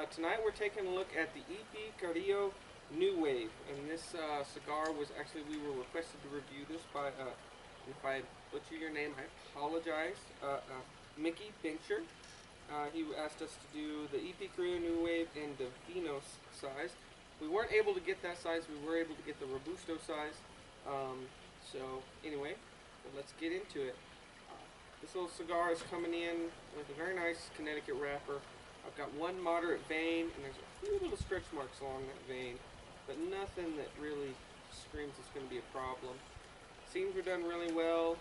Tonight we're taking a look at the P Carrillo New Wave, and this cigar was actually, we were requested to review this by, if I butcher your name, I apologize, Mickey Pincher. He asked us to do the P Carrillo New Wave in the Vino size. We weren't able to get that size, we were able to get the Robusto size. So anyway, let's get into it. This little cigar is coming in with a very nice Connecticut wrapper. I've got one moderate vein, and there's a few little stretch marks along that vein, but nothing that really screams it's going to be a problem. Seams are done really well.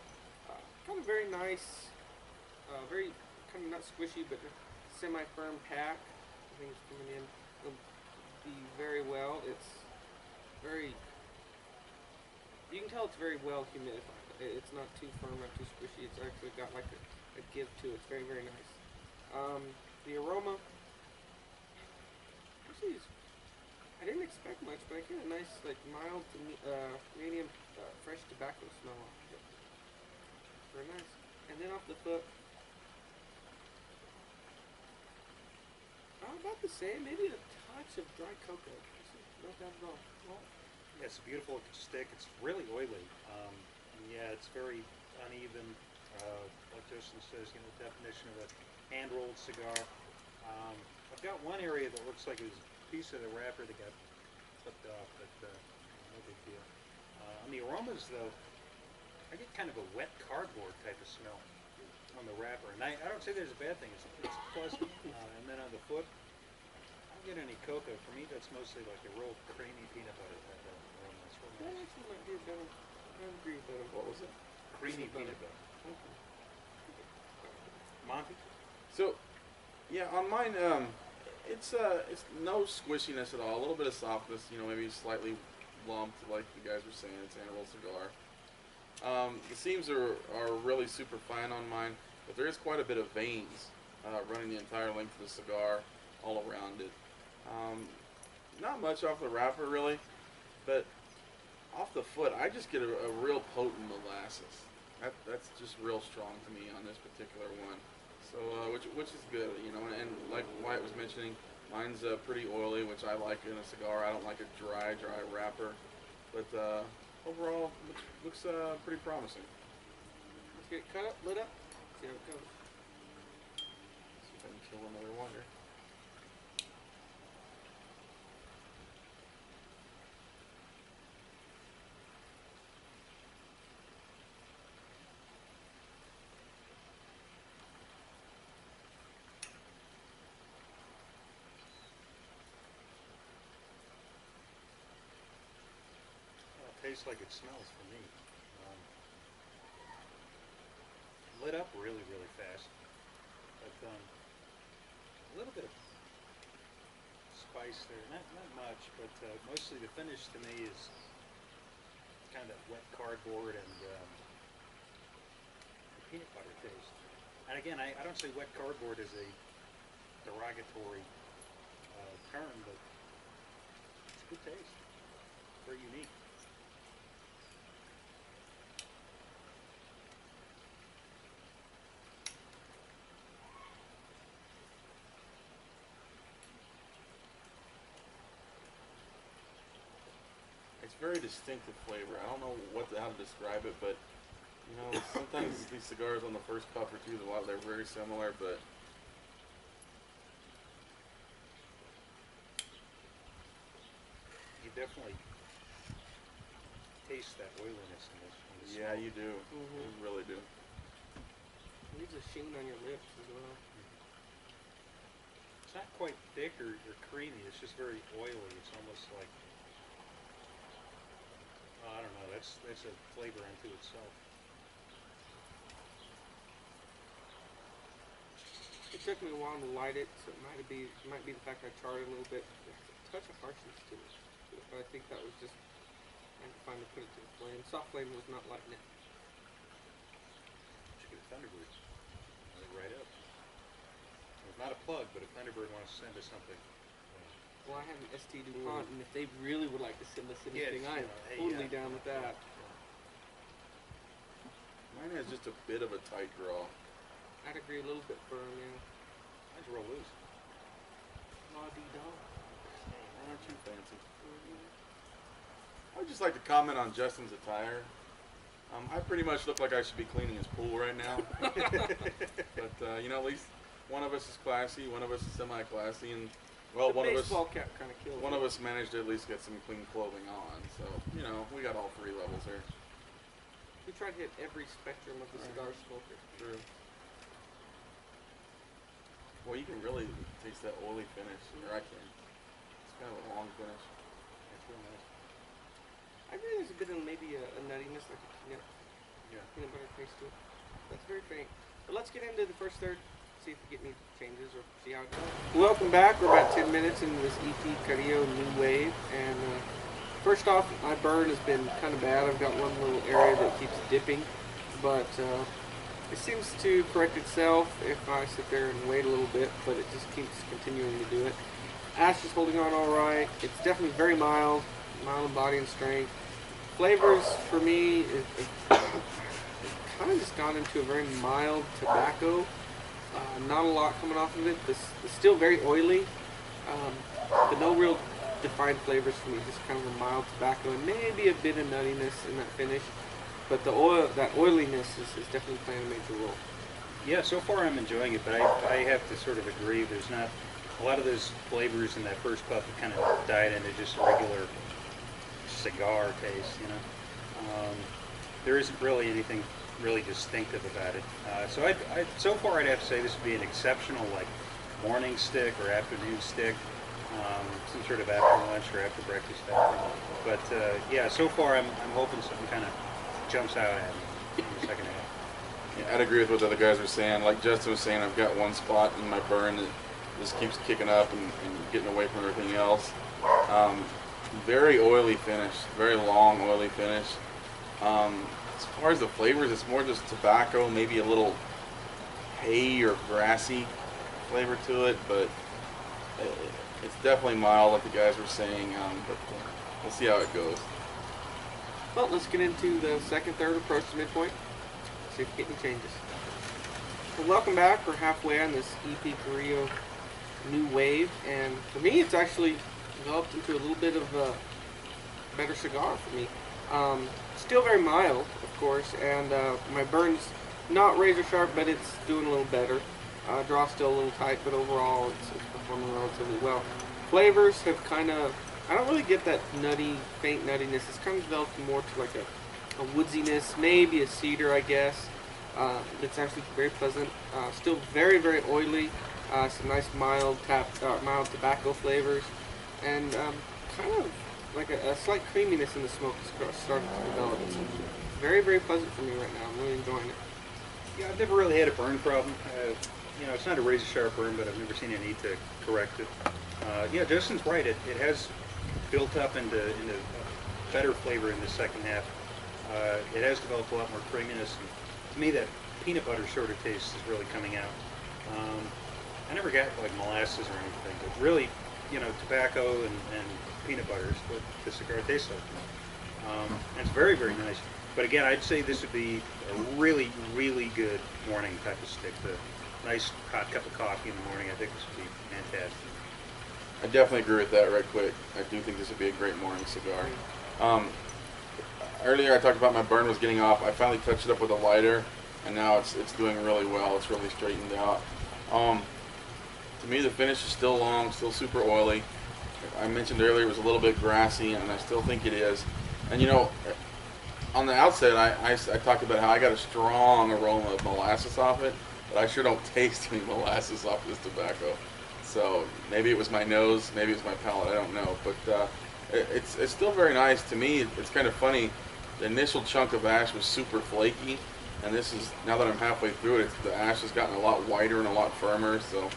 Kind of very nice, very kind of not squishy, but semi-firm pack. I think it's coming in. It'll be very well. It's very, you can tell it's very well humidified. It's not too firm, not too squishy. It's actually got like a give to it. It's very, very nice. The aroma, actually, I didn't expect much, but I get a nice, like, mild to medium fresh tobacco smell off it. Very nice. And then off the foot, about the same, maybe a touch of dry cocoa. Not bad at all. Well, yeah, it's a beautiful stick. It's really oily. Yeah, it's very uneven. Like Justin says, you know, definition of a hand-rolled cigar. I've got one area that looks like it was a piece of the wrapper that got flipped off, but no big deal. On the aromas, though, I get kind of a wet cardboard type of smell on the wrapper, and I don't say there's a bad thing. It's pleasant. And then on the foot, I don't get any cocoa. For me, that's mostly like a real creamy peanut butter type of aroma. It's real that nice. actually might be a better, I agree with that. What was it? Creamy peanut butter. Okay. Monty? So, yeah, on mine, it's no squishiness at all. A little bit of softness, you know, maybe slightly lumped, like you guys were saying. It's an hand-rolled cigar. The seams are really super fine on mine, but there is quite a bit of veins running the entire length of the cigar, all around it. Not much off the wrapper, really, but off the foot, I just get a real potent molasses. That's just real strong to me on this particular one. So, which is good, you know, and like Wyatt was mentioning, mine's pretty oily, which I like in a cigar. I don't like a dry wrapper, but overall, looks pretty promising. Let's get it cut up, lit up, see how it goes. See if I can kill another one here. Tastes like it smells for me. Lit up really, really fast. But a little bit of spice there. Not much, but mostly the finish to me is kind of that wet cardboard and the peanut butter taste. And again, I don't say wet cardboard as a derogatory term, but it's a good taste. Very unique. It's very distinctive flavor. I don't know how to describe it, but you know, sometimes these cigars on the first puff or two, they're very similar, but You definitely taste that oiliness in this. yeah, you do. Mm-hmm. You really do. It leaves a sheen on your lips as well. It's not quite thick or creamy. It's just very oily. It's almost like, I don't know. That's a flavor unto itself. It took me a while to light it, so it might be the fact I charred it a little bit. There's a touch of harshness to it, but I think that was just trying to find to put it to the flame. Soft flame was not lighting it. Should get a Thunderbird. Right up. It's not a plug, but if Thunderbird wants to send us something. Well, I have an ST DuPont, and if they really would like to send us anything, I am totally down with that. Mine has just a bit of a tight draw. I'd agree a little bit firm, yeah. Mine's real loose. Aren't you fancy? I would just like to comment on Justin's attire. I pretty much look like I should be cleaning his pool right now. But you know, at least one of us is classy, one of us is semi-classy, and well, the baseball cap kind of kills one it. of us managed to at least get some clean clothing on. So you know, we got all three levels here. We try to hit every spectrum of the cigar smoker. True. Well, you can really taste that oily finish, or I can. It's kind of a long finish. It's real nice. I think there's a bit of maybe a nuttiness, like a peanut butter taste to it. That's very faint. But let's get into the first third, see if we get any changes or see how it goes. Welcome back. We're about 10 minutes into this EP Carrillo New Wave. And first off, my burn has been kind of bad. I've got one little area that keeps dipping. But it seems to correct itself if I sit there and wait a little bit. But it just keeps continuing to do it. Ash is holding on all right. It's definitely very mild in body and strength. Flavors for me, it kind of just gone into a very mild tobacco. Not a lot coming off of it. It's still very oily, but no real defined flavors for me. Just kind of a mild tobacco and maybe a bit of nuttiness in that finish. But the that oiliness is definitely playing a major role. Yeah, so far I'm enjoying it, but I have to sort of agree. There's not a lot of those flavors in that first puff that kind of died into just regular cigar taste, you know. There isn't really anything really distinctive about it. So so far I'd have to say this would be an exceptional like morning stick or afternoon stick, some sort of after lunch or after breakfast thing. But yeah, so far I'm hoping something kind of jumps out at me in the second half. Yeah, I'd agree with what the other guys were saying. Like Justin was saying, I've got one spot in my burn that just keeps kicking up and getting away from everything else. Very oily finish, very long oily finish. As far as the flavors, it's more just tobacco, maybe a little hay or grassy flavor to it, but it's definitely mild, like the guys were saying. But we'll see how it goes. Well, let's get into the second, third approach to midpoint. See if we get any changes. Well, welcome back. We're halfway on this EP Carrillo New Wave, and for me, it's actually developed into a little bit of a better cigar for me. Still very mild, of course, and my burn's not razor sharp, but it's doing a little better. Draw's still a little tight, but overall it's performing relatively well. Flavors have kind of, I don't really get that nutty, faint nuttiness. It's kind of developed more to like a woodsiness, maybe a cedar, I guess. It's actually very pleasant. Still very, very oily. Some nice mild tobacco flavors, and kind of like a slight creaminess in the smoke is starting to develop. It's very, very pleasant for me right now. I'm really enjoying it. Yeah, I've never really had a burn problem. You know, it's not a razor sharp burn, but I've never seen a need to correct it. Yeah, Justin's right. It has built up into better flavor in the second half. It has developed a lot more creaminess. And to me, that peanut butter sort of taste is really coming out. I never got like molasses or anything, but really, you know, tobacco and peanut butter is what the cigar tastes like. And it's very, very nice. But again, I'd say this would be a really, really good morning type of stick. The nice hot cup of coffee in the morning, I think this would be fantastic. I definitely agree with that right quick. I do think this would be a great morning cigar. Earlier I talked about my burn was getting off. I finally touched it up with a lighter, and now it's doing really well. It's really straightened out. To me, the finish is still long, still super oily. I mentioned earlier it was a little bit grassy, and I still think it is. And you know, on the outset, I talked about how I got a strong aroma of molasses off it, but I sure don't taste any molasses off this tobacco. So maybe it was my nose, maybe it's my palate, I don't know. But it's still very nice to me. It's kind of funny. The initial chunk of ash was super flaky, and this is, now that I'm halfway through it, the ash has gotten a lot whiter and a lot firmer. So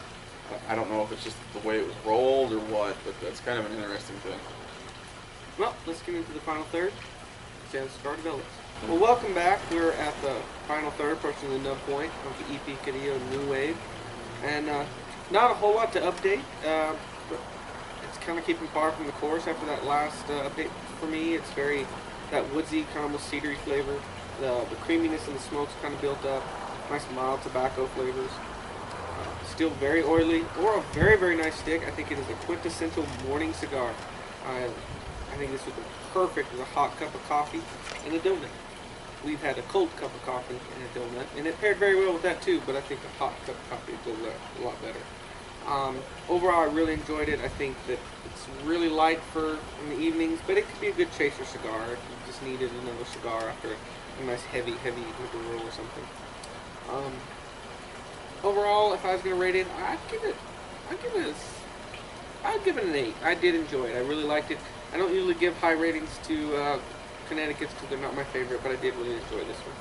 I don't know if it's just the way it was rolled or what, but that's kind of an interesting thing. Well, let's get into the final third. See how the cigar develops. Well, welcome back. We're at the final third, approaching the nub point of the EP Carrillo New Wave, and not a whole lot to update. It's kind of keeping par from the course after that last update for me. It's very, that woodsy, kind of almost cedary flavor. The creaminess in the smoke's kind of built up. Nice mild tobacco flavors. still very oily, or a very, very nice stick. I think it is a quintessential morning cigar. I think this would be perfect with a hot cup of coffee and a donut. We've had a cold cup of coffee and a donut, and it paired very well with that too, but I think a hot cup of coffee would go a lot better. Overall, I really enjoyed it. I think that it's really light for in the evenings, but it could be a good chaser cigar if you just needed another cigar after a nice heavy Maduro or something. Overall, if I was gonna rate it, I'd give it an 8. I did enjoy it. I really liked it. I don't usually give high ratings to Connecticut's because they're not my favorite, but I did really enjoy this one.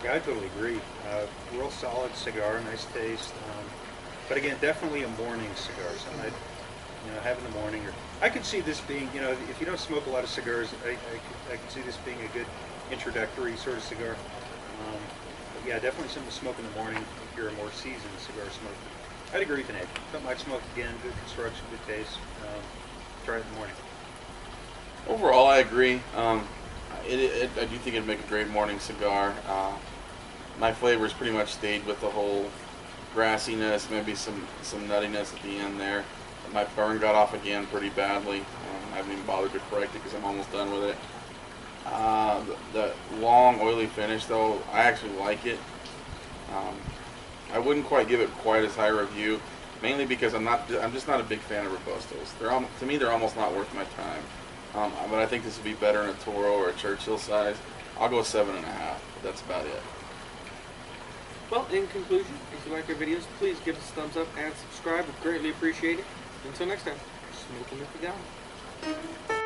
Yeah, I totally agree. Real solid cigar, nice taste. But again, definitely a morning cigar. Something I'd have in the morning. Or I could see this being, if you don't smoke a lot of cigars, I could see this being a good introductory sort of cigar. But yeah, definitely something to smoke in the morning if you're a more seasoned cigar smoker. I'd agree with Nate. Something I'd smoke again. Good construction, good taste. Try it in the morning. Overall, I agree. I do think it'd make a great morning cigar. My flavors pretty much stayed with the whole grassiness, maybe some nuttiness at the end there. My burn got off again pretty badly. I haven't even bothered to correct it because I'm almost done with it. The long, oily finish, though, I actually like it. I wouldn't quite give it quite as high a review, mainly because I'm just not a big fan of Robustos. To me, they're almost not worth my time. But I think this would be better in a Toro or a Churchill size. I'll go 7.5. But that's about it. Well, in conclusion, if you like our videos, please give us a thumbs up and subscribe. We'd greatly appreciate it. Until next time, smoking with the guy.